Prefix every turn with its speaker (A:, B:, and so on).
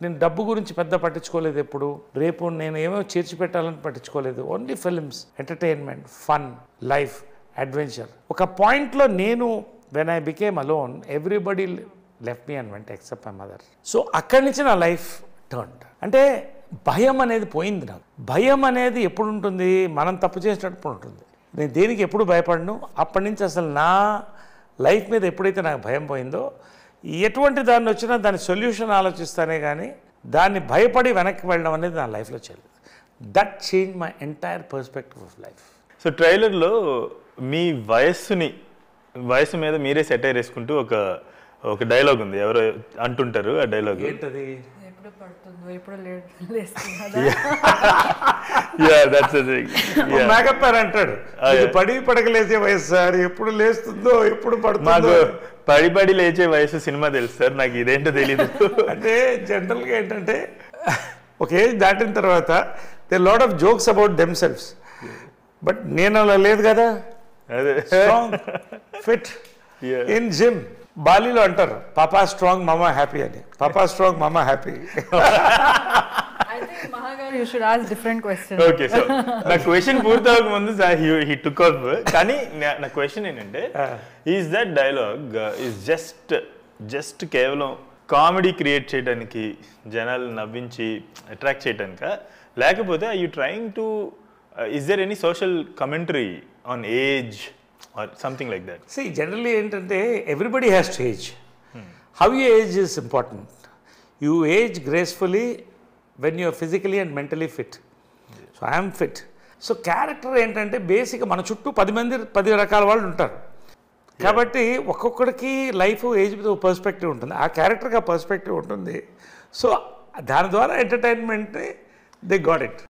A: నేను డబ్బు గురించి పెద్ద పట్టించుకోలేదు ఎప్పుడు. రేపు నేను ఏమో చేర్చి పెట్టాలని పట్టించుకోలేదు. Only films, entertainment, fun, life, adventure. ఒక పాయింట్లో నేను when I became alone everybody left me and went except my mother. So అక్కడి నుంచి నా లైఫ్ టర్న్డ్. అంటే భయం అనేది పోయింది నాకు. భయం అనేది ఎప్పుడు ఉంటుంది? మనం తప్పు చేసినప్పుడు ఉంటుంది. నేను దేనికి ఎప్పుడు భయపడను. అప్పటి నుంచి అసలు నా లైఫ్ మీద ఎప్పుడైతే నాకు భయం పోయిందో, ఎటువంటి దాన్ని వచ్చినా దాని సొల్యూషన్ ఆలోచిస్తానే కానీ దాన్ని భయపడి వెనక్కి వెళ్ళడం అనేది నా లైఫ్లో చేయలేదు. That change my entire perspective of life.
B: So ట్రైలర్లో మీ వయసు మీద మీరే సెటైర్ వేసుకుంటూ ఒక డైలాగ్ ఉంది. ఎవరో అంటుంటారు ఆ డైలాగ్.
A: ఏంటది? మేకప్ అంటాడు, పడి పడకలేసే వయసు సార్, ఎప్పుడు లేస్తుందో ఎప్పుడు పడుతుందో.
B: పడి లేచే వయసు సినిమా తెలుసు సార్, నాకు ఇదేంటో తెలీదు.
A: అంటే జనరల్గా ఏంటంటే ఒక ఏజ్ దాటిన తర్వాత they lot of jokes about themselves. But నేను అలా లేదు కదా. Strong, fit, in gym. బాలీలో అంటారు పాపా స్ట్రాంగ్ మామా హ్యాపీ అని. Papa strong mama happy.
B: Okay, so నా క్వశ్చన్ పూర్తవక ముందు హీ టుక్ ఆఫ్. కానీ నా క్వశ్చన్ ఏంటంటే, is that dialogue is just కేవలం కామెడీ క్రియేట్ చేయడానికి, జనాలు నవ్వించి అట్రాక్ట్ చేయడానిక, లేకపోతే are you trying to is there any social commentary on age or something like that?
A: See, generally ఏంటంటే everybody has to age. How you age is important. You age gracefully when you are physically and mentally fit. So I am fit. So character ఏంటంటే బేసిక్గా మన చుట్టూ 10 రకాల వాళ్ళు ఉంటారు కాబట్టి ఒక్కొక్కడికి లైఫ్ ఏజ్ మీద పర్స్పెక్టివ్ ఉంటుంది. ఆ క్యారెక్టర్కి ఆ పర్స్పెక్టివ్ ఉంటుంది. సో దాని ద్వారా ఎంటర్టైన్మెంట్ని దే గాట్ ఇట్.